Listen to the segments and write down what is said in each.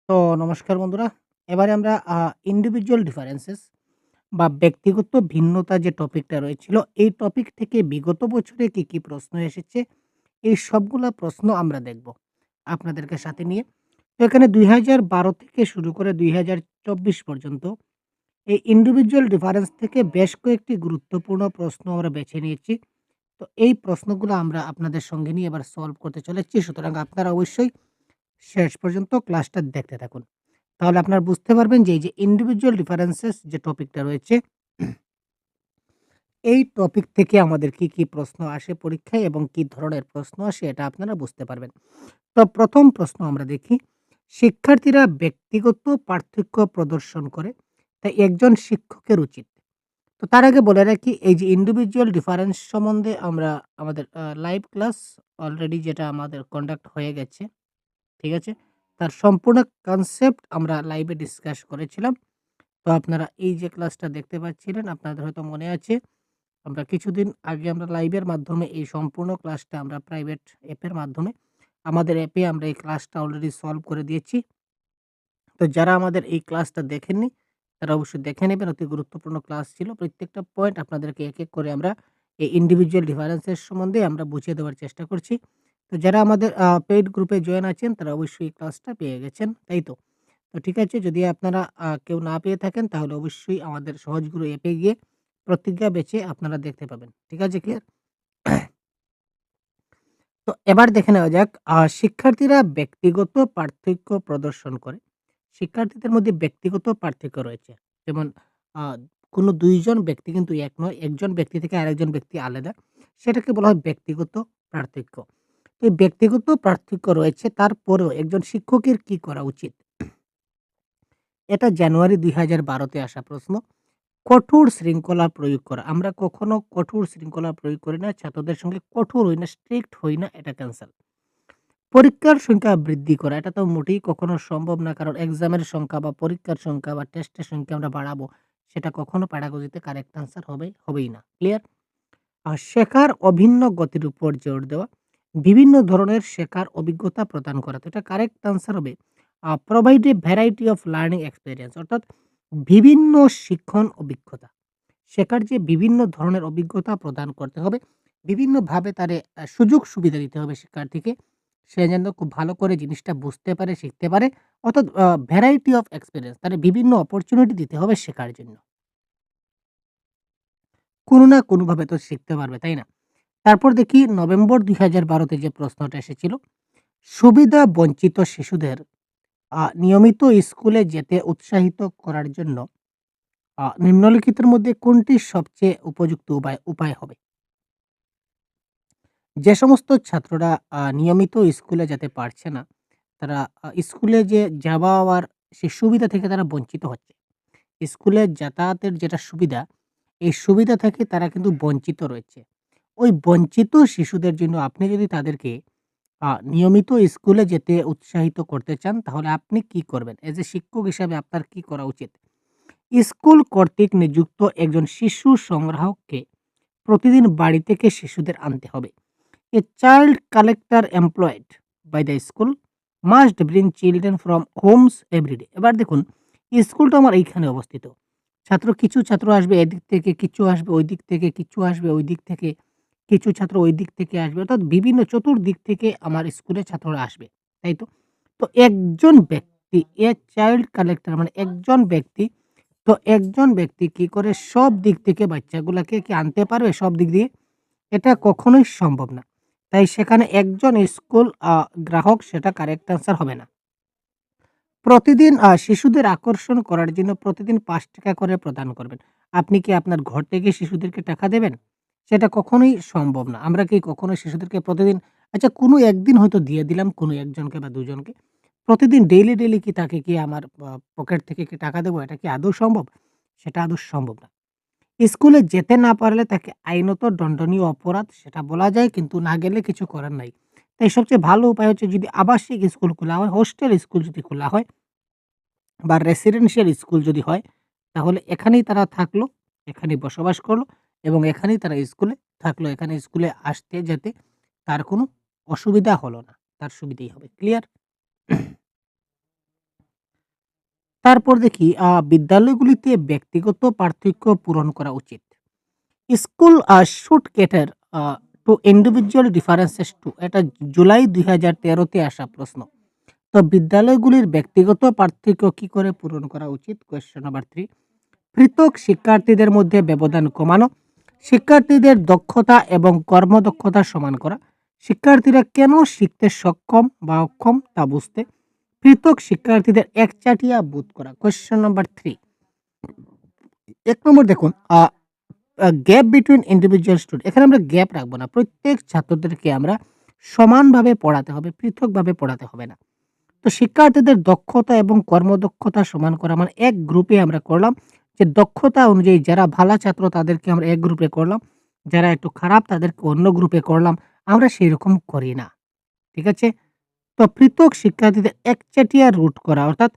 তো নমস্কার বন্ধুরা। এবারে আমরা ইন্ডিভিজুয়াল ডিফারেন্সেস বা ব্যক্তিগত ভিন্নতা যে টপিকটা রয়েছিল, এই টপিক থেকে বিগত বছরে কি প্রশ্ন এসেছে, এই সবগুলা প্রশ্ন আমরা দেখব আপনাদেরকে সাথে নিয়ে। তো এখানে ২০১২ থেকে শুরু করে ২০২৪ পর্যন্ত এই ইন্ডিভিজুয়াল ডিফারেন্স থেকে বেশ কয়েকটি গুরুত্বপূর্ণ প্রশ্ন আমরা বেছে নিয়েছি। তো এই প্রশ্নগুলো আমরা আপনাদের সঙ্গে নিয়ে এবার সলভ করতে চলেছি। সুতরাং আপনারা অবশ্যই শেষ পর্যন্ত ক্লাসটা দেখতে থাকুন। তাহলে আপনারা বুঝতে পারবেন যে এই যে ইন্ডিভিজুয়াল ডিফারেন্সেস যে টপিকটা রয়েছে, এই টপিক থেকে আমাদের কি প্রশ্ন আসে পরীক্ষায় এবং কি ধরনের প্রশ্ন আসে এটা আপনারা বুঝতে পারবেন। তো ১ম প্রশ্ন আমরা দেখি, শিক্ষার্থীরা ব্যক্তিগত পার্থক্য প্রদর্শন করে, তাই একজন শিক্ষকের উচিত। তো তার আগে বলে রাখি এই যে ইন্ডিভিজুয়াল ডিফারেন্স সম্বন্ধে আমরা আমাদের লাইভ ক্লাস অলরেডি যেটা আমাদের কন্ডাক্ট হয়ে গেছে। ঠিক আছে? তার সম্পূর্ণ কনসেপ্ট আমরা লাইভে ডিসকাস করেছিলাম। তো আপনারা এই যে ক্লাসটা দেখতে পাচ্ছিলেন, আপনাদের হয়তো মনে আছে, আমরা কিছুদিন আগে আমরা লাইভের মাধ্যমে এই সম্পূর্ণ ক্লাসটা আমরা প্রাইভেট অ্যাপের মাধ্যমে আমাদের অ্যাপে আমরা এই ক্লাসটা অলরেডি সলভ করে দিয়েছি। তো যারা আমাদের এই ক্লাসটা দেখেননি, তারা অবশ্যই দেখে নেবেন। অতি গুরুত্বপূর্ণ ক্লাস ছিল। প্রত্যেকটা পয়েন্ট আপনাদেরকে এক করে আমরা এই ইন্ডিভিজুয়াল ডিফারেন্সের সম্বন্ধে আমরা বুঝিয়ে দেওয়ার চেষ্টা করছি। তো যারা আমাদের পেইড গ্রুপে জয়েন আছেন, তারা অবশ্যই এই ক্লাসটা পেয়ে গেছেন, তাই তো? তো ঠিক আছে, যদি আপনারা কেউ না পেয়ে থাকেন তাহলে অবশ্যই আমাদের সহজগুরু অ্যাপে গিয়ে প্রতিজ্ঞা বেচে আপনারা দেখতে পাবেন। ঠিক আছে, ক্লিয়ার? তো এবার দেখে নেওয়া যাক, শিক্ষার্থীরা ব্যক্তিগত পার্থক্য প্রদর্শন করে। শিক্ষার্থীদের মধ্যে ব্যক্তিগত পার্থক্য রয়েছে। যেমন আ কোনো ২ জন ব্যক্তি কিন্তু এক নয়। একজন ব্যক্তি থেকে আরেকজন ব্যক্তি আলাদা। সেটাকে বলা হয় ব্যক্তিগত পার্থক্য। তো এই ব্যক্তিগত পার্থক্য রয়েছে, তারপরেও একজন শিক্ষকের কি করা উচিত? এটা জানুয়ারি ২০১২ তে আসা প্রশ্ন। কঠোর শৃঙ্খলা প্রয়োগ করা। আমরা কখনো কঠোর শৃঙ্খলা প্রয়োগ করি না। ছাত্রদের সঙ্গে কঠোর হই না, স্ট্রিক্ট হই না, এটা ক্যানসেল। পরীক্ষার সংখ্যা বৃদ্ধি করা, এটা তো মোটেই কখনো সম্ভব না। কারণ এক্সামের সংখ্যা বা পরীক্ষার সংখ্যা বা টেস্টের সংখ্যা আমরা বাড়াবো, সেটা কখনো প্যাডাগজিতে কারেক্ট আনসার হবেই না। ক্লিয়ার? শেখার অভিন্ন গতির উপর জোর দেওয়া, বিভিন্ন ধরনের শেখার অভিজ্ঞতা প্রদান করা। তো এটা কারেক্ট আনসার হবে provide a variety of learning experience, অর্থাৎ বিভিন্ন শিক্ষণ অভিজ্ঞতা। শেখার যে বিভিন্ন ধরনের অভিজ্ঞতা প্রদান করতে হবে। বিভিন্নভাবে তারে সুযোগ সুবিধা দিতে হবে শিক্ষার্থীকে। সে যেন খুব ভালো করে জিনিসটা বুঝতে পারে, শিখতে পারে। অর্থাৎ ভ্যারাইটি অফ এক্সপেরিয়েন্স, তারে বিভিন্ন অপরচুনিটি দিতে হবে শেখার জন্য। কোনো না কোনোভাবে তো শিখতে পারবে, তাই না? তারপর দেখি নভেম্বর ২০১২ তে যে প্রশ্নটা এসেছিল, সুবিধা বঞ্চিত শিশুদের নিয়মিত স্কুলে যেতে উৎসাহিত করার জন্য নিম্নলিখিতের মধ্যে কোনটি সবচেয়ে উপযুক্ত উপায় হবে? যে সমস্ত ছাত্ররা নিয়মিত স্কুলে যেতে পারছে না, তারা স্কুলে যে যাওয়ার সে সুবিধা থেকে তারা বঞ্চিত হচ্ছে। স্কুলে যাতায়াতের যেটা সুবিধা, এই সুবিধা থেকে তারা কিন্তু বঞ্চিত রয়েছে। ওই বঞ্চিত শিশুদের জন্য আপনি যদি তাদেরকে নিয়মিত স্কুলে যেতে উৎসাহিত করতে চান, তাহলে আপনি কি করবেন? এজ এ শিক্ষক হিসাবে আপনার কি করা উচিত? স্কুল কর্তৃক নিযুক্ত একজন শিশু সংগ্রাহককে প্রতিদিন বাড়ি থেকে শিশুদের আনতে হবে। A child collector employed by the school must bring children from homes every day. এবার দেখুন, স্কুলটা আমার এইখানে অবস্থিত। কিছু ছাত্র আসবে এদিক থেকে, কিছু আসবে ওই দিক থেকে, কিছু আসবে ওই দিক থেকে, কিছু ছাত্র ওই দিক থেকে আসবে। অর্থাৎ বিভিন্ন চতুর্দিক থেকে আমার স্কুলে ছাত্ররা আসবে। তাই তো? তো একজন ব্যক্তি, এ চাইল্ড কালেক্টর মানে একজন ব্যক্তি। তো একজন ব্যক্তি কি করে সব দিক থেকে বাচ্চাগুলাকে কি আনতে পারবে সব দিক দিয়ে? এটা কখনোই সম্ভব না। তাই সেখানে একজন স্কুল গ্রাহক সেটা কারেক্ট আনসার হবে না। প্রতিদিন শিশুদের আকর্ষণ করার জন্য প্রতিদিন ৳৫ করে প্রদান করবেন। আপনি কি আপনার ঘর থেকে শিশুদেরকে টাকা দেবেন? সেটা কখনোই সম্ভব না। আমরা কি কখনো শিশুদেরকে প্রতিদিন, আচ্ছা কোনো একদিন হয়তো দিয়ে দিলাম কোনো একজনকে বা দুজনকে। প্রতিদিন ডেইলি কি তাকে কি আমার পকেট থেকে কি টাকা দেবো? এটা কি আদৌ সম্ভব? সেটা আদৌ সম্ভব না। স্কুলে যেতে না পারলে তাকে আইনত দণ্ডনীয় অপরাধ সেটা বলা যায়, কিন্তু না গেলে কিছু করার নাই। তাই সবচেয়ে ভালো উপায় হচ্ছে যদি আবাসিক স্কুল খোলা হয়, হোস্টেল স্কুল যদি খোলা হয় বা রেসিডেন্সিয়াল স্কুল যদি হয়, তাহলে এখানেই তারা থাকলো, এখানেই বসবাস করলো এবং এখানেই তারা স্কুলে থাকলো। এখানে স্কুলে আসতে যেতে তার কোনো অসুবিধা হলো না। তার সুবিধেই হবে। ক্লিয়ার? তারপর দেখি বিদ্যালয়গুলিতে ব্যক্তিগত পার্থক্য পূরণ করা উচিত। School should cater to individual differences to, এটা জুলাই ২০১৩ তে আসা প্রশ্ন। তো বিদ্যালয়গুলির ব্যক্তিগত পার্থক্য কি করে পূরণ করা উচিত? Question number 3। পৃথক শিক্ষার্থীদের মধ্যে ব্যবধান কমানো, শিক্ষার্থীদের দক্ষতা এবং কর্মদক্ষতা সমান করা, শিক্ষার্থীরা কেন শিখতে সক্ষম বা অক্ষম তা বুঝতে, পৃথক শিক্ষার্থীদের একচাটিয়া বোধ করা। Question number 3। ১ নম্বর দেখুন, গ্যাপ বিটুইন ইন্ডিভিজুয়াল স্টুডেন্ট, এখানে আমরা গ্যাপ রাখবো না। প্রত্যেক ছাত্রদেরকে আমরা সমানভাবে পড়াতে হবে, পৃথকভাবে পড়াতে হবে না। তো শিক্ষার্থীদের দক্ষতা এবং কর্মদক্ষতা সমান করা মানে এক গ্রুপে আমরা করলাম, যে দক্ষতা অনুযায়ী যারা ভালো ছাত্র তাদেরকে আমরা এক গ্রুপে করলাম, যারা একটু খারাপ তাদেরকে অন্য গ্রুপে করলাম। আমরা সেইরকম করি না। ঠিক আছে? তো পৃথক শিক্ষার্থীদের একচাটিয়া রুট করা অর্থাৎ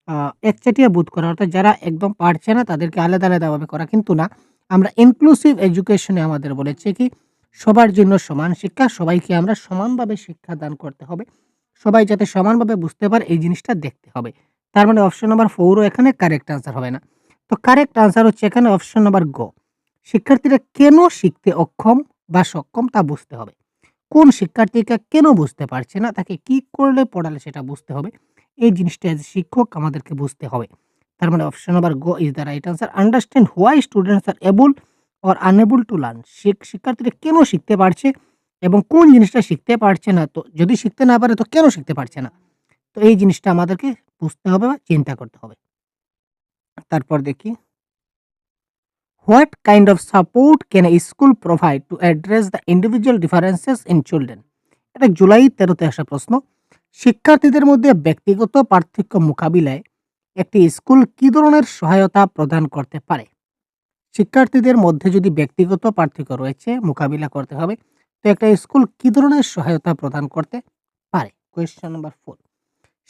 আ একচাটিয়া বোধ করা অর্থাৎ যারা একদম পারছে না তাদেরকে আলাদা, আলাদাভাবে করা কিন্তু না। আমরা ইনক্লুসিভ এডুকেশন এ আমাদের বলেছে কি সবার জন্য সমান শিক্ষা, সবাইকে আমরা সমানভাবে শিক্ষাদান করতে হবে। সবাই যাতে সমানভাবে বুঝতে পারে এই জিনিসটা দেখতে হবে। তার মানে অপশন নাম্বার 4 ও এখানে কারেক্ট আনসার হবে না। তো কারেক্ট আনসার হচ্ছে এখানে অপশন নাম্বার গ। শিক্ষার্থীরা কেন শিখতে অক্ষম বা সক্ষম তা বুঝতে হবে। কোন শিক্ষার্থীটা কেন বুঝতে পারছে না, তাকে কি করলে পড়ালে সেটা বুঝতে হবে। এই জিনিসটা এজ এ শিক্ষক আমাদেরকে বুঝতে হবে। তার মানে অপশন নাম্বার গ is the right answer. Understand why students are able or unable to learn, শিক্ষার্থীরা কেন শিখতে পারছে এবং কোন জিনিসটা শিখতে পারছে না। তো যদি শিখতে না পারে তো কেন শিখতে পারছে না। তো এই জিনিসটা আমাদেরকে বুঝতে হবে বা চিন্তা করতে হবে। তারপর দেখি, what kind of support can A school provide to address the individual differences in children? এটা জুলাই 13 তে আসা প্রশ্ন। শিক্ষার্থীদের মধ্যে ব্যক্তিগত পার্থক্য মোকাবিলায় একটি স্কুল কি ধরনের সহায়তা প্রদান করতে পারে? শিক্ষার্থীদের মধ্যে যদি ব্যক্তিগত পার্থক্য রয়েছে, মোকাবিলা করতে হবে। তো একটা স্কুল কি ধরনের সহায়তা প্রদান করতে পারে? Question number 4।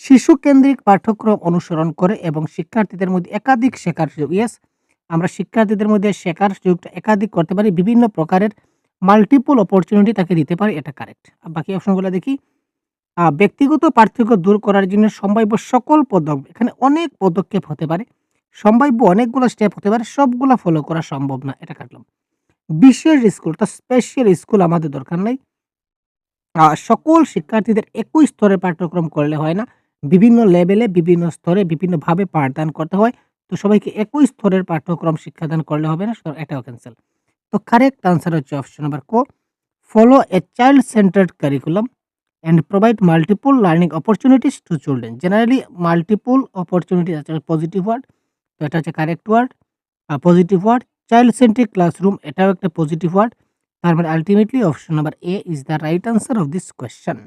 শিশু কেন্দ্রিক পাঠ্যক্রম অনুসরণ করে এবং শিক্ষার্থীদের মধ্যে একাধিক শেখার সুযোগ। ইয়েস, আমরা শিক্ষার্থীদের মধ্যে শেখার সুযোগটা একাধিক করতে পারি। বিভিন্ন প্রকারের মাল্টিপল অপরচুনিটি তাকে দিতে পারি। এটা কারেক্ট। বাকি অপশনগুলো দেখি। ব্যক্তিগত পার্থক্য দূর করার জন্য সম্ভাব্য সকল পদক্ষেপ, এখানে অনেক পদক্ষেপ হতে পারে। সম্ভাব্য অনেকগুলো স্টেপ হতে পারে। সবগুলা ফলো করা সম্ভব না। এটা কাটলাম। বিশেষ স্কুল অর্থাৎ স্পেশাল স্কুল আমাদের দরকার নাই। সকল শিক্ষার্থীদের একই স্তরে পাঠ্যক্রম করলে হয় না। বিভিন্ন লেভেলে, বিভিন্ন স্তরে, বিভিন্নভাবে পাঠদান করতে হয়। তো সবাইকে একই স্তরের পাঠ্যক্রম শিক্ষাদান করলে হবে না। সুতরাং এটাও ক্যানসেল। তো কারেক্ট আনসার হচ্ছে অপশন নাম্বার ক। Follow a child centred curriculum and provide multiple learning opportunities to children. Generally, multiple opportunities আছে পজিটিভ ওয়ার্ড। তো এটা হচ্ছে correct word, positive word. Child centric classroom এটাও একটা পজিটিভ ওয়ার্ড। তার মানে ultimately option number A is the right answer of this question.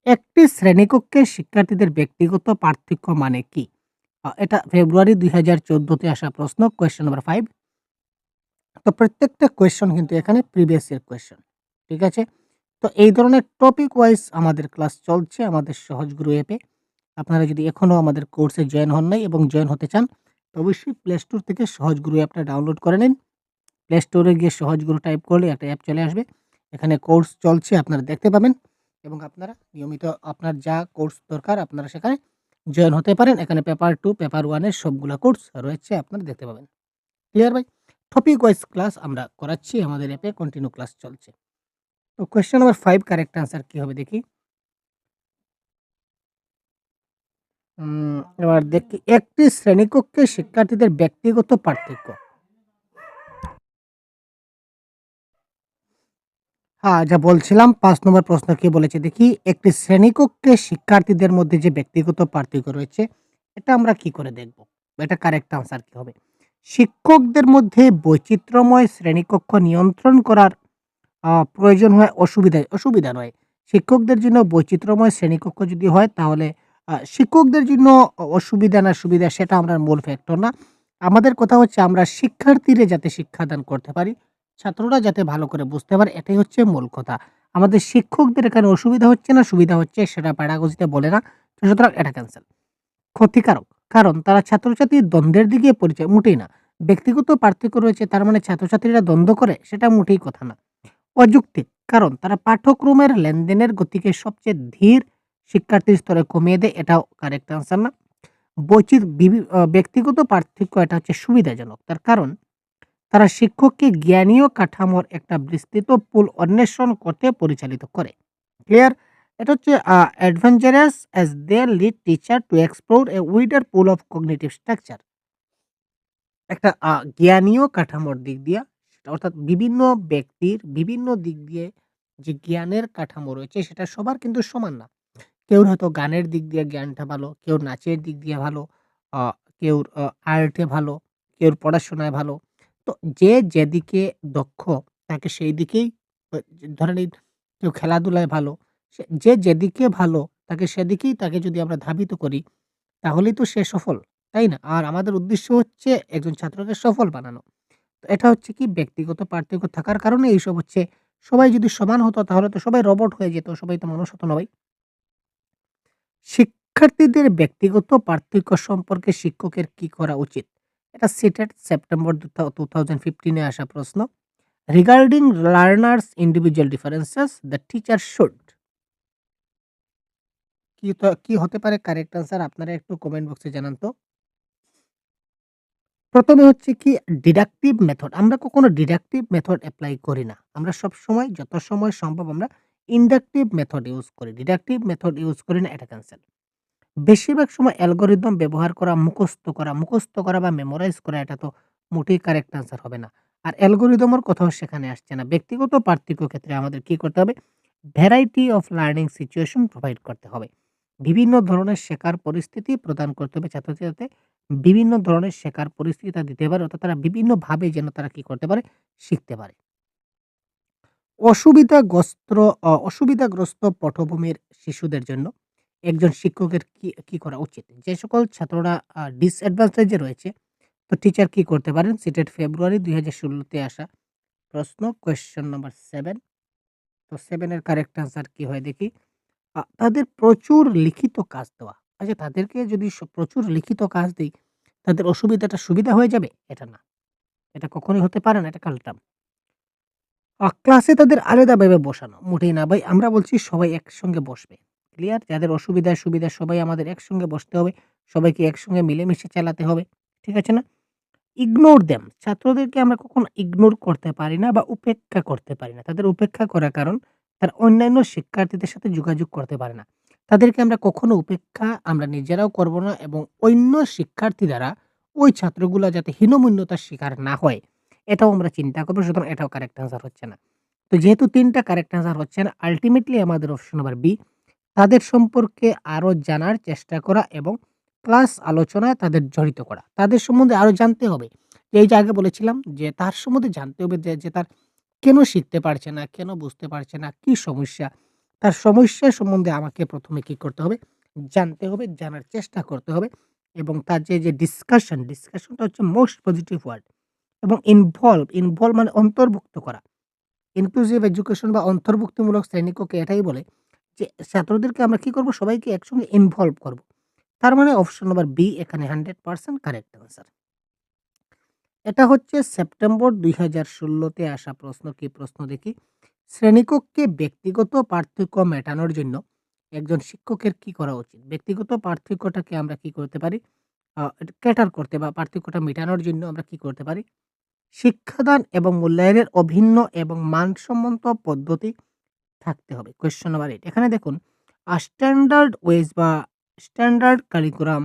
একটি শ্রেণীকক্ষে শিক্ষার্থীদের ব্যক্তিগত পার্থক্য মানে কি? এটা ফেব্রুয়ারি ২০১৪ তে আসা প্রশ্ন। Question number 5। তো প্রত্যেকটা কোয়েশ্চন কিন্তু এখানে প্রিভিয়াস ইয়ার কোয়েশ্চন। ঠিক আছে? তো এই ধরনের টপিক ওয়াইজ আমাদের ক্লাস চলছে আমাদের সহজ গুরু অ্যাপে। আপনারা যদি এখনো আমাদের কোর্সে জয়েন হন নাই এবং জয়েন হতে চান, তো অবশ্যই প্লে স্টোর থেকে সহজ গুরু অ্যাপটা ডাউনলোড করে নিন। প্লে স্টোরে গিয়ে সহজ গুরু টাইপ করলে একটা অ্যাপ চলে আসবে। এখানে কোর্স চলছে আপনারা দেখতে পাবেন এবং আপনারা নিয়মিত আপনার যা কোর্স দরকার আপনারা সেখানে জয়েন হতে পারেন। এখানে পেপার 2, পেপার 1 এর সবগুলা কোর্স রয়েছে আপনারা দেখতে পাবেন। ক্লিয়ার ভাই? টপিক ওয়াইজ ক্লাস আমরা করাচ্ছি আমাদের অ্যাপে, কন্টিনিউ ক্লাস চলছে। তো কোয়েশ্চেন নাম্বার 5 কারেক্ট আনসার কি হবে দেখি। এবার দেখি, একটি শ্রেণীকক্ষে শিক্ষার্থীদের ব্যক্তিগত পার্থক্য। যা বলছিলাম ৫ নম্বর প্রশ্ন কি বলেছে দেখি, একটি শ্রেণীকক্ষে শিক্ষার্থীদের মধ্যে যে ব্যক্তিগত পার্থক্য রয়েছে, এটা আমরা কি করে দেখব? এটা কারেক্ট আনসার কি হবে? শিক্ষকদের মধ্যে বৈচিত্র্যময় শ্রেণীকক্ষ নিয়ন্ত্রণ করার প্রয়োজন হয় অসুবিধা নয়। শিক্ষকদের জন্য বৈচিত্র্যময় শ্রেণীকক্ষ যদি হয় তাহলে শিক্ষকদের জন্য অসুবিধা না সুবিধা সেটা আমরা মূল ফ্যাক্টর না। আমাদের কথা হচ্ছে আমরা শিক্ষার্থীরা যাতে শিক্ষাদান করতে পারি, ছাত্ররা যাতে ভালো করে বুঝতে পারে এটাই হচ্ছে মূল কথা। আমাদের শিক্ষকদের এখানে অসুবিধা হচ্ছে না সুবিধা হচ্ছে সেটা প্যাডাগজিতে বলে না। তো সুতরাং এটা ক্যানসেল। ক্ষতিকারক। কারণ তারা ছাত্রছাত্রীর দ্বন্দ্বের দিকে পরিচয় মোটেই না। ব্যক্তিগত পার্থক্য রয়েছে তার মানে ছাত্রছাত্রীরা দ্বন্দ্ব করে সেটা মোটেই কথা না। অযৌক্তিক, কারণ তারা পাঠ্যক্রমের লেনদেনের গতিকে সবচেয়ে ধীর শিক্ষার্থীর স্তরে কমিয়ে দেয়, এটাও কারেক্ট আনসার না। ব্যক্তিগত পার্থক্য এটা হচ্ছে সুবিধাজনক। তার কারণ তারা শিক্ষককে জ্ঞানীয় কাঠামোর একটা বিস্তৃত পুল অন্বেষণ করতে পরিচালিত করে। ক্লিয়ার? এটা হচ্ছে adventurous as they lead teacher to explore a wider pool of cognitive structure. একটা জ্ঞানীয় কাঠামোর দিক দিয়া সেটা অর্থাৎ বিভিন্ন ব্যক্তির বিভিন্ন দিক দিয়ে যে জ্ঞানের কাঠামো রয়েছে সেটা সবার কিন্তু সমান না। কেউর হয়তো গানের দিক দিয়ে জ্ঞানটা ভালো, কেউর নাচের দিক দিয়ে ভালো, আ কেউর আর্টে ভালো, কেউর পড়াশোনায় ভালো। তো যে যেদিকে দক্ষ তাকে সেই দিকেই ধরে নিন কেউ খেলাধুলায় ভালো, যে যেদিকে ভালো তাকে সেদিকেই তাকে যদি আমরা ধাবিত করি তাহলেই তো সে সফল, তাই না? আর আমাদের উদ্দেশ্য হচ্ছে একজন ছাত্রকে সফল বানানো। তো এটা হচ্ছে কি ব্যক্তিগত পার্থক্য থাকার কারণে এইসব হচ্ছে। সবাই যদি সমান হতো তাহলে তো সবাই রোবট হয়ে যেত, সবাই তো মানুষ হতো না ভাই। শিক্ষার্থীদের ব্যক্তিগত পার্থক্য সম্পর্কে শিক্ষকের কি করা উচিত? এটা সিটেট সেপ্টেম্বর 2015 এ আসা প্রশ্ন। Regarding learners individual differences the teacher should কি হতে পারে কারেক্ট আনসার আপনারা একটু কমেন্ট বক্সে জানান তো। প্রথমে হচ্ছে কি ডিডাক্টিভ মেথড। আমরা কখনো ডিডাক্টিভ মেথড এপ্লাই করি না। আমরা সবসময় যত সময় সম্ভব আমরা ইন্ডাকটিভ মেথড ইউজ করি। ডিডাক্টিভ মেথড ইউজ করি না, এটা ক্যানসেল। বেশিরভাগ সময় অ্যালগরিদম ব্যবহার করা, মুখস্থ করা বা মেমোরাইজ করা এটা তো মোটেই কারেক্ট আনসার হবে না। আর অ্যালগরিদমের কথাও সেখানে আসছে না। ব্যক্তিগত পার্থক্য ক্ষেত্রে আমাদের কি করতে হবে? Variety of learning situation provide করতে হবে। বিভিন্ন ধরনের শেখার পরিস্থিতি প্রদান করতে হবে ছাত্রছাত্রীদের যাতে বিভিন্ন ধরনের শেখার পরিস্থিতি তারা দিতে পারে অর্থাৎ তারা বিভিন্নভাবে যেন তারা কি করতে পারে? শিখতে পারে। অসুবিধাগ্রস্ত অসুবিধাগ্রস্ত পটভূমির শিশুদের জন্য একজন শিক্ষকের কি করা উচিত? যে সকল ছাত্ররা ডিসঅ্যাডভান্টেজ এ রয়েছে, তো টিচার কি করতে পারেন? সিটেট ফেব্রুয়ারি ২০১৬ তে আসা প্রশ্ন কোয়েশ্চেন নাম্বার 7। তো 7 এর কারেক্ট আনসার কি হয় দেখি? তাদের প্রচুর লিখিত কাজ দেওয়া। আচ্ছা তাদেরকে যদি প্রচুর লিখিত কাজ দেই, তাদের অসুবিধাটা সুবিধা হয়ে যাবে? এটা না। এটা কখনোই হতে পারে না, এটা কালটাম। ক্লাসে তাদের আলাদাভাবে বসানো। মোটেই না ভাই। আমরা বলছি সবাই একসঙ্গে বসবে। ক্লিয়ার? যাদের অসুবিধা, সুবিধা সবাই আমাদের একসঙ্গে বসতে হবে। সবাইকে একসঙ্গে মিলেমিশে চালাতে হবে। ঠিক আছে না? Ignore them. ছাত্রদেরকে আমরা কখনো ইগনোর করতে পারি না বা উপেক্ষা করতে পারি না। তাদের উপেক্ষা করার কারণ তারা অন্যান্য শিক্ষার্থীদের সাথে যোগাযোগ করতে পারে না। তাদেরকে আমরা কখনো উপেক্ষা আমরা নিজেরাও করব না এবং অন্য শিক্ষার্থী দ্বারা ওই ছাত্রগুলা যাতে হীনমন্যতার শিকার না হয়, এটাও আমরা চিন্তা করব। সুতরাং এটাও কারেক্ট আনসার হচ্ছে না। তো যেহেতু ৩ টা কারেক্ট আনসার হচ্ছে না, আল্টিমেটলি আমাদের অপশন নাম্বার বি, তাদের সম্পর্কে আরো জানার চেষ্টা করা এবং ক্লাস আলোচনায় তাদের জড়িত করা। তাদের সম্বন্ধে আরো জানতে হবে। এই যে আগে বলেছিলাম যে তার সম্বন্ধে জানতে হবে যে তার কেন শিখতে পারছে না, কেন বুঝতে পারছে না, কি সমস্যা? তার সমস্যা সম্বন্ধে আমাকে ১ম এ কি করতে হবে? জানতে হবে, জানার চেষ্টা করতে হবে এবং তার যে ডিসকাশনটা হচ্ছে মোস্ট পজিটিভ ওয়ার্ড এবং ইনভলভ মানে অন্তর্ভুক্ত করা। ইনক্লুসিভ এডুকেশন বা অন্তর্ভুক্তিমূলক শ্রেণীকক্ষে এটাই বলে যে ছাত্রদেরকে আমরা কি করব? সবাইকে একসঙ্গে ইনভলভ করব। তার মানে অপশন নাম্বার বি এখানে 100% কারেক্ট আনসার। এটা হচ্ছে সেপ্টেম্বর ২০১৬ তে আসা প্রশ্ন। কি প্রশ্ন দেখি? শ্রেণীকক্ষে ব্যক্তিগত পার্থক্য মেটানোর জন্য একজন শিক্ষকের কি করা উচিত? ব্যক্তিগত পার্থক্যটাকে আমরা কি করতে পারি? ক্যাটার করতে বা পার্থক্যটা মেটানোর জন্য আমরা কি করতে পারি? শিক্ষাদান এবং মূল্যায়নের অভিন্ন এবং মানসম্মত পদ্ধতি থাকতে হবে। কোয়েশ্চেন নাম্বার 8 এখানে দেখুন স্ট্যান্ডার্ড ওয়েজ বা স্ট্যান্ডার্ড কারিকুলাম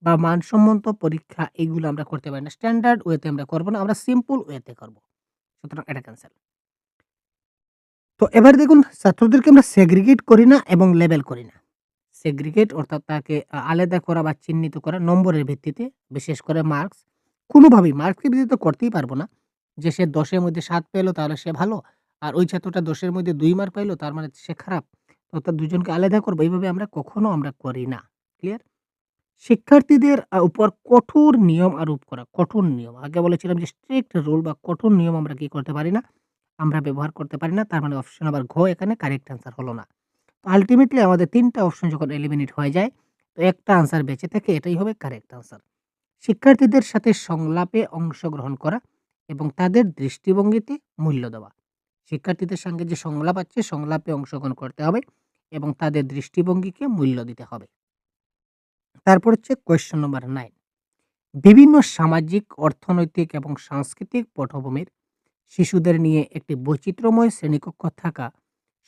বা মানসম্মত পরীক্ষা এগুলো আমরা করতে পারি না। স্ট্যান্ডার্ড ওয়েতে আমরা করব না। আমরা সিম্পল ওয়েতে করব। সুতরাং এটা ক্যানসেল। তো এবার দেখুন ছাত্রদেরকে আমরা সেগ্রিগেট করি না এবং লেবেল করি না। সেগ্রিগেট অর্থাৎ তাকে আলাদা করা বা চিহ্নিত করা নম্বরের ভিত্তিতে, বিশেষ করে মার্কস। কোনোভাবেই মার্কসের ভিত্তিতে করতেই পারব না। যে সে ১০ এর মধ্যে ৭ পেল তাহলে সে ভালো। আর ওই ছাত্রটা ১০ এর মধ্যে ২ মার্ক পাইলো তার মানে সে খারাপ। অর্থাৎ ২ জনকে আলাদা করব। এইভাবে আমরা কখনো আমরা করি না। ক্লিয়ার? শিক্ষার্থীদের উপর কঠোর নিয়ম আরোপ করা। কঠোর নিয়ম। আগে বলেছিলাম যে স্ট্রিক্ট রুল বা কঠোর নিয়ম আমরা কি করতে পারি না? আমরা ব্যবহার করতে পারি না। তার মানে অপশন নাম্বার ঘ এখানে কারেক্ট আনসার হলো না। তো আল্টিমেটলি আমাদের ৩ টা অপশন যখন এলিমিনেট হয়ে যায়, তো একটা আনসার বেঁচে থাকে, এটাই হবে কারেক্ট আনসার। শিক্ষার্থীদের সাথে সংলাপে অংশগ্রহণ করা এবং তাদের দৃষ্টিভঙ্গিতে মূল্য দেওয়া। শিক্ষার্থীদের সঙ্গে যে সংলাপ আছে, সংলাপে অংশগ্রহণ করতে হবে এবং তাদের দৃষ্টিভঙ্গিকে মূল্য দিতে হবে। তারপর হচ্ছে কোয়েশ্চেন নম্বর 9, বিভিন্ন সামাজিক, অর্থনৈতিক এবং সাংস্কৃতিক পটভূমির শিশুদের নিয়ে একটি বৈচিত্র্যময় শ্রেণীকক্ষ থাকা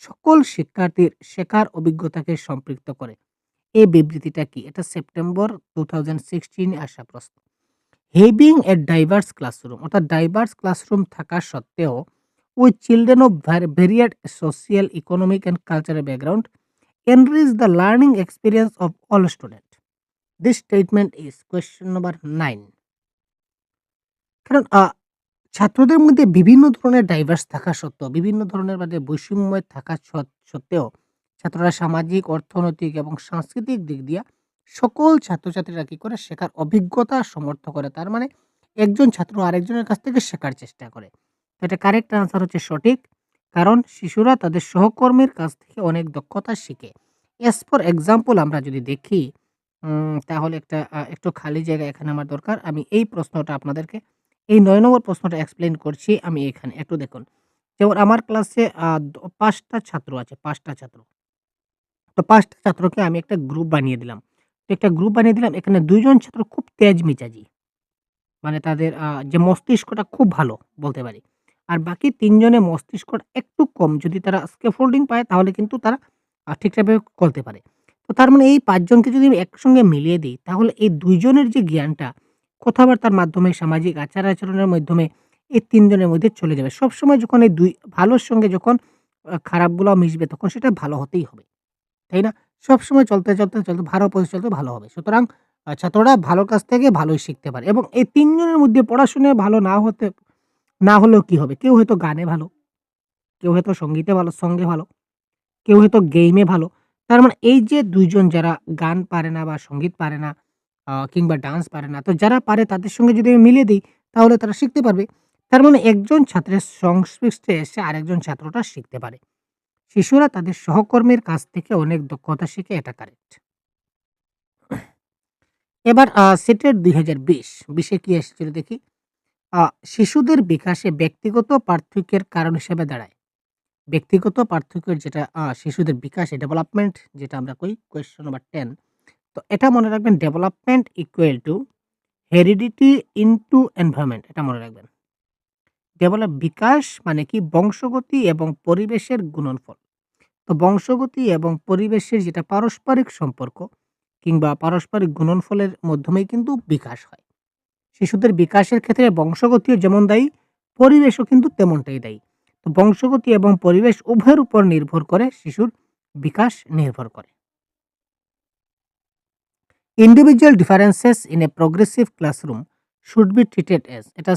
সকল শিক্ষার্থীর শেখার অভিজ্ঞতাকে সম্পৃক্ত করে। এই বিবৃতিটা কি? এটা সেপ্টেম্বর 2016 এ আসা প্রশ্ন। হ্যাভিং এ ডাইভার্স ক্লাসরুম, অর্থাৎ ডাইভার্স ক্লাসরুম থাকা সত্ত্বেও with children of varied social, economic and cultural background enrich the learning experience of all students. This statement is question number 9. কারণ ছাত্রদের মধ্যে বিভিন্ন ধরনের ডাইভার্স থাকা সত্ত্বেও, বিভিন্ন ধরনের বৈষম্য থাকা সত্ত্বেও ছাত্ররা সামাজিক, অর্থনৈতিক এবং সাংস্কৃতিক দিক দিয়া সকল ছাত্রছাত্রীরা কি করে শেখার অভিজ্ঞতা সমর্থ করে। তার মানে একজন ছাত্র আরেকজনের কাছ থেকে শেখার চেষ্টা করে। তো এটা কারেক্ট আনসার হচ্ছে সঠিক। কারণ শিশুরা তাদের সহকর্মীর কাছ থেকে অনেক দক্ষতা শিখে। এস ফর এক্সাম্পল আমরা যদি দেখি, তাহলে একটু খালি জায়গা এখানে আমার দরকার। আমি এই প্রশ্নটা আপনাদেরকে, এই ৯ নম্বর প্রশ্নটা এক্সপ্লেইন করছি আমি এখানে। একটু দেখুন। যেমন আমার ক্লাসে ৫ টা ছাত্র আছে, ৫ টা ছাত্র। তো ৫ টা ছাত্রকে আমি একটা গ্রুপ বানিয়ে দিলাম। তো একটা গ্রুপ বানিয়ে দিলাম, এখানে ২ জন ছাত্র খুব তেজ মেজাজি। মানে তাদের যে মস্তিষ্কটা খুব ভালো বলতে পারি। আর বাকি ৩ জনের মস্তিষ্কটা একটু কম। যদি তারা স্ক্যাফোল্ডিং পায় তাহলে কিন্তু তারা ঠিকঠাকভাবে করতে পারে। তো তার মানে এই ৫ জনকে যদি আমি একসঙ্গে মিলিয়ে দেই, তাহলে এই ২ জনের যে জ্ঞানটা কথাবার্তার মাধ্যমে, সামাজিক আচার-আচরণের মাধ্যমে এই ৩ জনের মধ্যে চলে যাবে। সবসময় যখন এই ২ ভালোর সঙ্গে যখন খারাপগুলা মিশবে তখন সেটা ভালো হতেই হবে। তাই না? সবসময় চলতে ভালো পথে চলতে ভালো হবে। সুতরাং ছাত্ররা ভালোর কাছ থেকে ভালোই শিখতে পারে এবং এই ৩ জনের মধ্যে পড়াশোনায় ভালো না হলেও কি হবে? কেউ হয়তো গানে ভালো, কেউ হয়তো সঙ্গে ভালো, কেউ হয়তো গেইমে ভালো। তার মানে এই যে ২ জন যারা গান পারে না বা সঙ্গীত পারে না, কিংবা ডান্স পারে না। তো যারা পারে তাদের সঙ্গে যদি আমি মিলিয়ে দেই তাহলে তারা শিখতে পারবে। তার মানে একজন ছাত্রের সংস্পৃষ্টে এসে আরেকজন ছাত্রটা শিখতে পারে। শিশুরা তাদের সহকর্মীর কাছ থেকে অনেক দক্ষতা শিখে, এটা কারেক্ট। এবার সেটের ২০২০, ২০ এ কি এসেছিল দেখি? আ শিশুদের বিকাশে ব্যক্তিগত পার্থক্যের কারণ হিসেবে দাঁড়ায়। ব্যক্তিগত পার্থক্যের যেটা শিশুদের বিকাশে ডেভেলপমেন্ট যেটা আমরা কই, কোয়েশ্চেন নাম্বার 10। তো এটা মনে রাখবেন, development equal to heredity into environment, এটা মনে রাখবেন। বিকাশ মানে কি? বংশগতি এবং পরিবেশের গুণনফল। তো বংশগতি এবং পরিবেশের যেটা পারস্পরিক সম্পর্ক কিংবা পারস্পরিক গুণনফলের মাধ্যমেই কিন্তু বিকাশ হয়। শিশুদের বিকাশের ক্ষেত্রে বংশগতিও যেমন দায়ী, পরিবেশও কিন্তু তেমনটাই দায়ী। তো বংশগতি এবং পরিবেশ উভয়ের উপর নির্ভর করে শিশুর বিকাশ নির্ভর করে। Individual differences in a progressive classroom should be treated as, এটা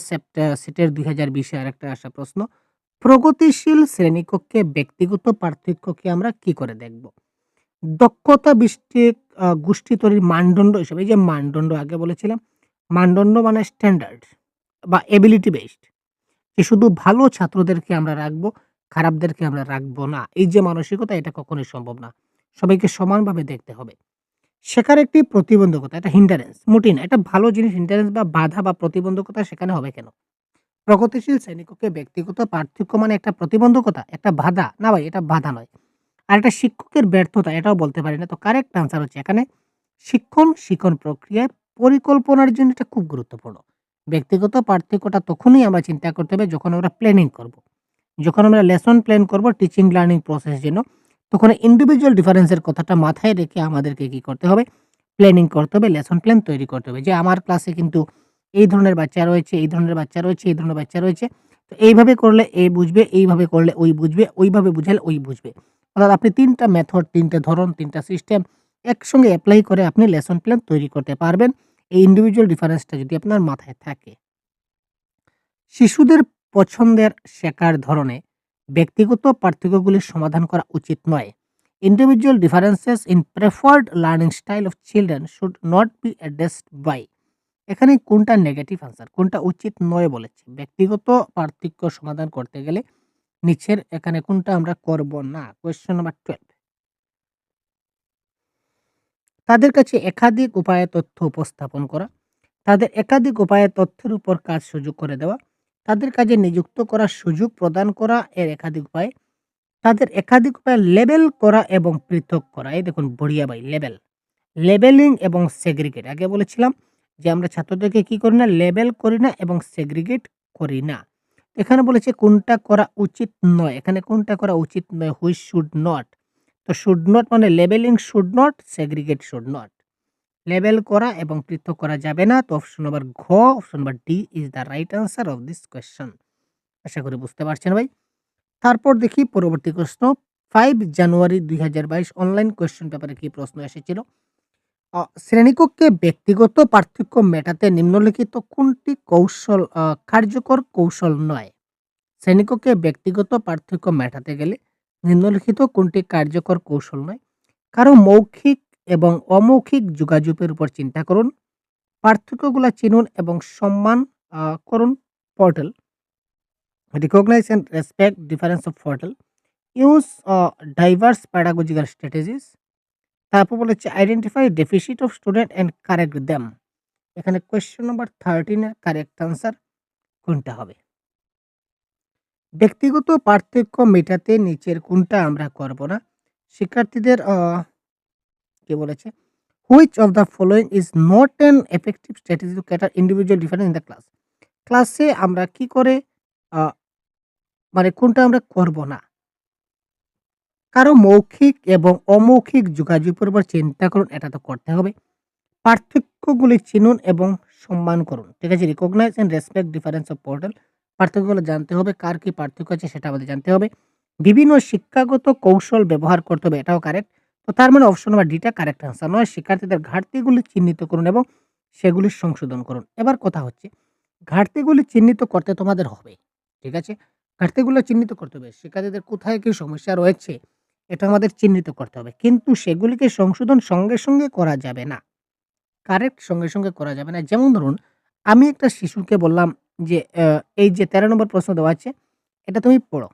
সেটের ২০২০ এ আরেকটা আসা প্রশ্ন। প্রগতিশীল শ্রেণীকক্ষে ব্যক্তিগত পার্থক্যকে আমরা কি করে দেখব? দক্ষতা ভিত্তিক গোষ্ঠী তৈরির মানদণ্ড হিসেবে, এই যে মানদণ্ড আগে বলেছিলাম, মানদণ্ড মানে স্ট্যান্ডার্ড বা এবিলিটি বেসড, যে শুধু ভালো ছাত্রদেরকে আমরা রাখবো, খারাপদেরকে আমরা রাখবো না। এই যে মানসিকতা, এটা কখনোই সম্ভব না। সবাইকে সমানভাবে দেখতে হবে। শেখার একটি প্রতিবন্ধকতা, এটা হিন্ডারেন্স, মোটেই না। এটা ভালো জিনিস, হিন্ডারেন্স বা বাধা বা প্রতিবন্ধকতা সেখানে হবে কেন? প্রগতিশীল শ্রেণীকক্ষে ব্যক্তিগত পার্থক্য মানে একটা প্রতিবন্ধকতা, একটা বাধা? না ভাই, এটা বাধা নয়। আর একটা শিক্ষকের ব্যর্থতা, এটাও বলতে পারি না। তো কারেক্ট আনসার হচ্ছে এখানে শিক্ষণ প্রক্রিয়ায় পরিকল্পনার জন্য এটা খুব গুরুত্বপূর্ণ। ব্যক্তিগত পার্থক্যটা তখনই আমরা চিন্তা করতে হবে যখন আমরা প্ল্যানিং করব। যখন আমরা লেসন প্ল্যান করব টিচিং লার্নিং প্রসেস জন্য, তখন ইন্ডিভিজুয়াল ডিফারেন্স এর কথাটা মাথায় রেখে আমাদেরকে কি করতে হবে? প্ল্যানিং করতে হবে, লেসন প্ল্যান তৈরি করতে হবে। যে আমার ক্লাসে কিন্তু এই ধরনের বাচ্চা রয়েছে, এই ধরনের বাচ্চা রয়েছে, এই ধরনের বাচ্চা রয়েছে। তো এইভাবে করলে এ বুঝবে, এইভাবে করলে ওই বুঝবে, ওইভাবে বুঝালে ওই বুঝবে। অর্থাৎ আপনি ৩ টা মেথড, ৩ টা ধরন, ৩ টা সিস্টেম একসঙ্গে এপ্লাই করে আপনি লেসন প্ল্যান তৈরি করতে পারবেন। এই ইন্ডিভিজুয়াল ডিফারেন্সটা যদি আপনার মাথায় থাকে। শিশুদের পছন্দের শেখার ধরনে ব্যক্তিগত পার্থক্যগুলির সমাধান করা উচিত নয়। Individual differences in preferred learning style of children should not be addressed by. এখানে কোনটা নেগেটিভ আনসার, কোনটা উচিত নয় বলেছে? ব্যক্তিগত পার্থক্য সমাধান করতে গেলে নিচের এখানে কোনটা আমরা করব না? Question number 12। তাদের কাছে একাধিক উপায়ে তথ্য উপস্থাপন করা, তাদের একাধিক উপায়ে তথ্যের উপর কাজ সুযোগ করে দেওয়া, তাদের কাজে নিযুক্ত করার সুযোগ প্রদান করা এর একাধিক উপায়, তাদের একাধিক উপায়ে লেবেল করা এবং পৃথক করা। এই দেখুন, বড়িয়া ভাই, লেবেল। লেবেলিং এবং সেগ্রিগেট। আগে বলেছিলাম যে আমরা ছাত্রদেরকে কি করি না? লেবেল করি না এবং সেগ্রিগেট করি না। এখানে বলেছে কোনটা করা উচিত নয়। এখানে কোনটা করা উচিত নয়? Which should not. তো শুড নট মানে labelling should not, segregate should not. Label করা এবং পৃথক করা যাবে না। তো অপশন নাম্বার ঘ, option number D is the right answer of this question. আশা করি বুঝতে পারছেন ভাই। তারপর দেখি পরবর্তী প্রশ্ন। 5 জানুয়ারি ২০২২ অনলাইন কোয়েশ্চেন পেপারে কি প্রশ্ন এসেছিল? শ্রেণীকক্ষে ব্যক্তিগত পার্থক্য মেটাতে নিম্নলিখিত কোনটি কৌশল কার্যকর কৌশল নয়? শ্রেণীকক্ষে ব্যক্তিগত পার্থক্য মেটাতে গেলে নিম্নলিখিত কোনটি কার্যকর কৌশল নয়? কারো মৌখিক এবং অমৌখিক যোগাযোগের উপর চিন্তা করুন। পার্থক্যগুলা চিনুন এবং সম্মান করুন। Portal recognise and respect difference of portal. Use diverse pedagogical strategies. তারপর বলেছে identify deficit of student and correct them. এখানে কোয়েশ্চেন নাম্বার 13 এর কারেক্ট আনসার কোনটা হবে? ব্যক্তিগত পার্থক্য মেটাতে নিচের কোনটা আমরা করব না? শিক্ষার্থীদের কি বলেছে? Which of the following is not an effective strategy to cater individual difference in the class. ক্লাসে আমরা কি করে আ মানে কোনটা আমরা করব না? কারো মৌখিক এবং অমৌখিক যোগাযোগের উপর চিন্তা করুন, এটা তো করতে হবে। পার্থক্যগুলি চিনুন এবং সম্মান করুন। ঠিক আছে? Recognise and respect difference of portal. পার্থক্যগুলো জানতে হবে, কার কি পার্থক্য আছে সেটা আমাদের জানতে হবে। বিভিন্ন শিক্ষাগত কৌশল ব্যবহার করতে হবে, এটাও কারেক্ট। তো তার মানে অপশন নাম্বার ডিটা কারেক্ট আনসার নয়। শিক্ষার্থীদের ঘাটতিগুলি চিহ্নিত করুন এবং সেগুলি সংশোধন করুন। এবার কথা হচ্ছে ঘাটতিগুলি চিহ্নিত করতে তোমাদের হবে। ঠিক আছে? ঘাটতিগুলো চিহ্নিত করতে হবে। শিক্ষার্থীদের কোথায় কি সমস্যা রয়েছে এটা আমাদের চিহ্নিত করতে হবে। কিন্তু সেগুলিকে সংশোধন সঙ্গে, সঙ্গে করা যাবে না। কারেক্ট সঙ্গে, সঙ্গে করা যাবে না। যেমন ধরুন, আমি একটা শিশুকে বললাম যে, এই যে ১৩ নম্বর প্রশ্ন দেওয়া আছে, এটা তুমি পড়ো,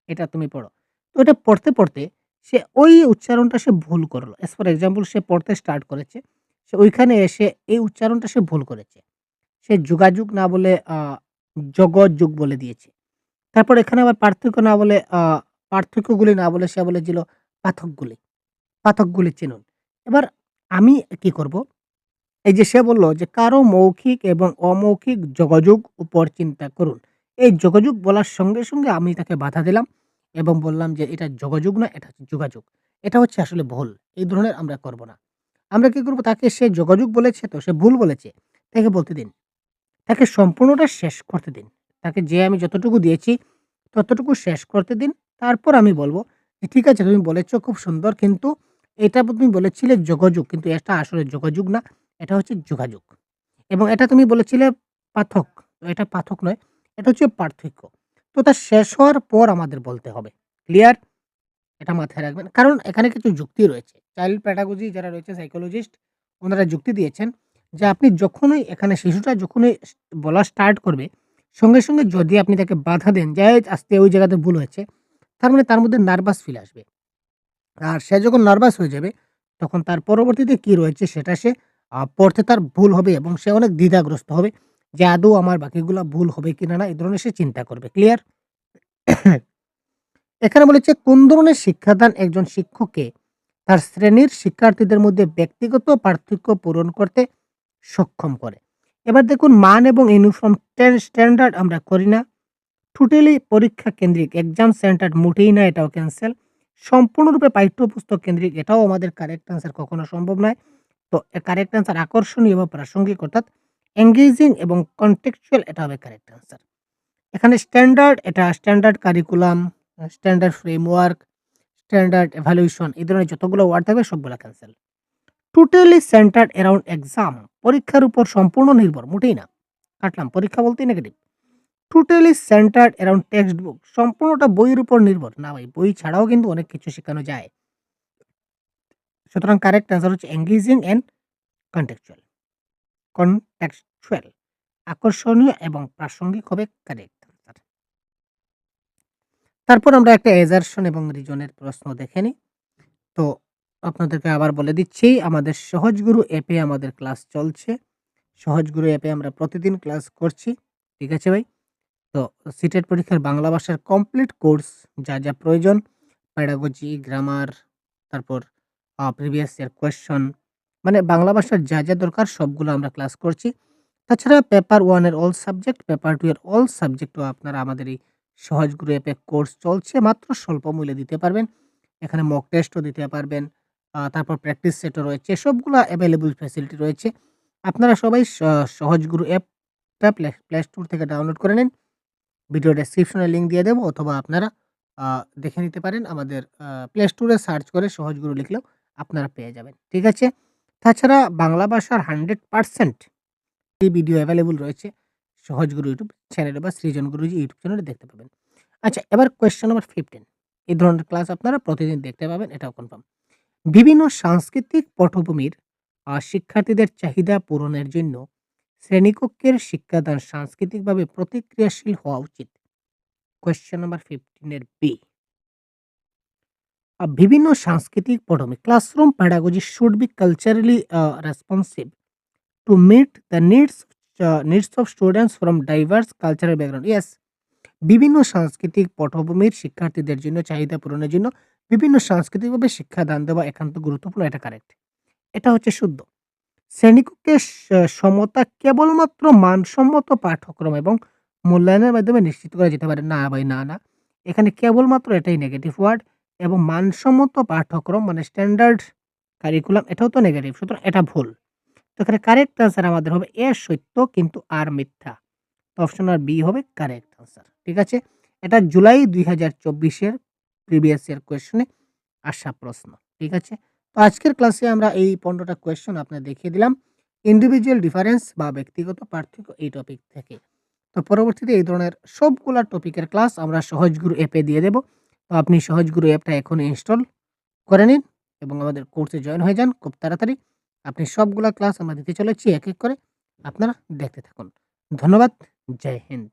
এটা তুমি পড়ো। তো এটা পড়তে, পড়তে সে ওই উচ্চারণটা সে ভুল করলো। এস ফর এক্সাম্পল সে পড়তে স্টার্ট করেছে। সে ওইখানে এসে এই উচ্চারণটা সে ভুল করেছে। সে যোগাযোগ না বলে জগৎযোগ বলে দিয়েছে। তারপর এখানে আবার পার্থক্য না বলে পার্থক্যগুলি না বলে সে বলেছিল পাথকগুলি। পাথকগুলি চিনুন। এবার আমি কি করব? এই যে সে বলল যে কারো মৌখিক এবং অমৌখিক যোগাযোগ উপর চিন্তা করুন। এই যোগাযোগ বলার সঙ্গে, সঙ্গে আমি তাকে বাধা দিলাম এবং বললাম যে এটা যোগাযোগ না, এটা হচ্ছে যোগাযোগ। এটা হচ্ছে আসলে ভুল। এই ধরনের আমরা করব না। আমরা কি করব? তাকে সে যোগাযোগ বলেছে তো সে ভুল বলেছে। তাকে বলতে দিন। তাকে সম্পূর্ণটা শেষ করতে দিন। তাকে যে আমি যতটুকু দিয়েছি ততটুকু শেষ করতে দিন। তারপর আমি বলব যে, "ঠিক আছে তুমি বলেছ খুব সুন্দর কিন্তু এটা তুমি বলেছিলে যোগাযোগ কিন্তু এটা আসলে যোগাযোগ না। এটা হচ্ছে যোগাযোগ। এবং এটা তুমি বলেছিলে পাথক। তো এটা পাথক নয়। এটা হচ্ছে পার্থক্য।" তো তা শেষ হওয়ার পর আমাদের বলতে হবে। ক্লিয়ার? এটা মাথায় রাখবেন। কারণ এখানে কিছু যুক্তি রয়েছে। চাইল্ড প্যাডাগজি যারা রয়েছে সাইকোলজিস্ট উনারা যুক্তি দিয়েছেন যে আপনি যখনই এখানে শিশুটা যখনই বলা স্টার্ট করবে, সঙ্গে, সঙ্গে যদি আপনি তাকে বাধা দেন যে, "এই আস্তে ওই জায়গাতে ভুল হয়েছে।" তার মানে তার মধ্যে নার্ভাস ফিল আসবে। আর সে যখন নার্ভাস হয়ে যাবে, তখন তার পরবর্তীতে কি রয়েছে সেটা সে পড়তে তার ভুল হবে এবং সে অনেক দ্বিধাগ্রস্ত হবে যে আদৌ আমার বাকিগুলা ভুল হবে কিনা না, এই ধরনের সে চিন্তা করবে। ক্লিয়ার? এখানে বলেছে কোন ধরনের শিক্ষাদান একজন শিক্ষককে তার শ্রেণীর শিক্ষার্থীদের মধ্যে ব্যক্তিগত পার্থক্য পূরণ করতে সক্ষম করে। এবার দেখুন মান এবং ইউনিফর্ম স্ট্যান্ডার্ড আমরা করি না। টোটালি পরীক্ষা কেন্দ্রিক এক্সাম সেন্টার্ড মোটেই না, এটাও ক্যান্সেল। সম্পূর্ণরূপে পাঠ্যপুস্তক কেন্দ্রিক এটাও আমাদের কারেক্ট আনসার কখনো সম্ভব নয়। তো কারেক্ট আনসার আকর্ষণীয় বা প্রাসঙ্গিক অর্থাৎ এনগেজিং এবং কনটেক্সচুয়াল এটা হবে কারেক্ট আনসার। এখানে স্ট্যান্ডার্ড এটা standard curriculum, standard framework, standard evaluation এই ধরনের যতগুলো ওয়ার্ড থাকবে সবগুলা cancel. Totally centred around exam পরীক্ষার উপর সম্পূর্ণ নির্ভর, মোটেই না। কাটলাম, পরীক্ষা বলতেই negative. Totally centred around text book সম্পূর্ণটা বইয়ের উপর নির্ভর। না ভাই, বই ছাড়াও কিন্তু অনেক কিছু শেখানো যায়। সুতরাং কারেক্ট অ্যান্সার হচ্ছে এনগেজিং অ্যান্ড কনটেক্সচুয়াল। কনটেক্সচুয়াল আকর্ষণীয় এবং প্রাসঙ্গিক হবে কারেক্ট আনসার। তারপর আমরা একটা এজারশন এবং রিজনের প্রশ্ন দেখে নিই। তো আপনাদেরকে আবার বলে দিচ্ছি আমাদের সহজগুরু অ্যাপে আমাদের ক্লাস চলছে। সহজগুরু অ্যাপে আমরা প্রতিদিন ক্লাস করছি। ঠিক আছে ভাই? তো সিটেট পরীক্ষার বাংলা ভাষার কমপ্লিট কোর্স যা, প্রয়োজন প্যাডাগজি, গ্রামার, তারপর প্রিভিয়াস ইয়ার কোয়েশ্চন মানে বাংলা ভাষার যা দরকার সবগুলো আমরা ক্লাস করছি। তাছাড়া পেপার 1 এর অল সাবজেক্ট, পেপার 2 এর অল সাবজেক্টও আপনারা আমাদের এই সহজ গুরু অ্যাপে কোর্স চলছে। মাত্র স্বল্প মূল্যে দিতে পারবেন। এখানে মক টেস্টও দিতে পারবেন। তারপর প্র্যাকটিস সেটও রয়েছে। সবগুলা এভেইলেবল ফ্যাসিলিটি রয়েছে। আপনারা সবাই সহজ গুরু অ্যাপটা প্লে স্টোর থেকে ডাউনলোড করে নিন। ভিডিও ডেসক্রিপশনে লিংক দিয়ে দেব, অথবা আপনারা আ দেখে নিতে পারেন আমাদের প্লে স্টোরে সার্চ করে সহজ গুরু লিখলেও আপনারা পেয়ে যাবেন। ঠিক আছে? তাছাড়া বাংলা ভাষার 100% এই ভিডিও এভেইলেবল রয়েছে সহজ গুরু ইউটিউব চ্যানেলে বা সৃজন গুরুজি ইউটিউব চ্যানেলে দেখতে পাবেন। আচ্ছা, এবার কোয়েশ্চেন নাম্বার 15। এই ধরনের ক্লাস আপনারা প্রতিদিন দেখতে পাবেন, এটাও কনফার্ম। বিভিন্ন সাংস্কৃতিক পটভূমির শিক্ষার্থীদের চাহিদা পূরণের জন্য শ্রেণীকক্ষের শিক্ষাদান সাংস্কৃতিকভাবে প্রতিক্রিয়াশীল হওয়া উচিত। কোয়েশ্চেন নাম্বার 15 এর বি। বিভিন্ন সাংস্কৃতিক পটভূমি classroom pedagogy should be culturally responsive to meet the needs of students from diverse cultural background. Yes, বিভিন্ন সাংস্কৃতিক পটভূমির শিক্ষার্থীদের জন্য চাহিদা পূরণের জন্য বিভিন্ন সাংস্কৃতিকভাবে শিক্ষাদান দেওয়া একান্ত গুরুত্বপূর্ণ। এটা কারেক্ট। এটা হচ্ছে শুদ্ধ। শ্রেণীকক্ষে সমতা কেবলমাত্র মানসম্মত পাঠ্যক্রম এবং মূল্যায়নের মাধ্যমে নিশ্চিত করা যেতে পারে। না ভাই, না, না। এখানে কেবলমাত্র এটাই নেগেটিভ ওয়ার্ড, এবং মানসম্মত পাঠ্যক্রম মানে স্ট্যান্ডার্ড কারিকুলাম এটাও তো নেগেটিভ। সুতরাং এটা ভুল। তো এখানে কারেক্ট আনসার আমাদের হবে এ সত্য কিন্তু আর মিথ্যা। তো অপশন আর বি হবে কারেক্ট আনসার। ঠিক আছে? এটা জুলাই ২০২৪ এর প্রিভিয়াস ইয়ার কোয়েশ্চনে আসা প্রশ্ন। ঠিক আছে? তো আজকের ক্লাসে আমরা এই ১৫ টা কোয়েশ্চন আপনাদের দেখিয়ে দিলাম। ইন্ডিভিজুয়াল ডিফারেন্স বা ব্যক্তিগত পার্থক্য এই টপিক থেকে। তো পরবর্তীতে এই ধরনের সবগুলা টপিকের ক্লাস আমরা সহজগুরু অ্যাপে দিয়ে দেব। তো আপনি সহজগুরু অ্যাপটা এখনই ইনস্টল করে নিন এবং আমাদের কোর্সে জয়েন হয়ে যান খুব তাড়াতাড়ি। আপনি সবগুলা ক্লাস আমরা দিতে চলেছি এক করে। আপনারা দেখতে থাকুন। ধন্যবাদ। জয় হিন্দ।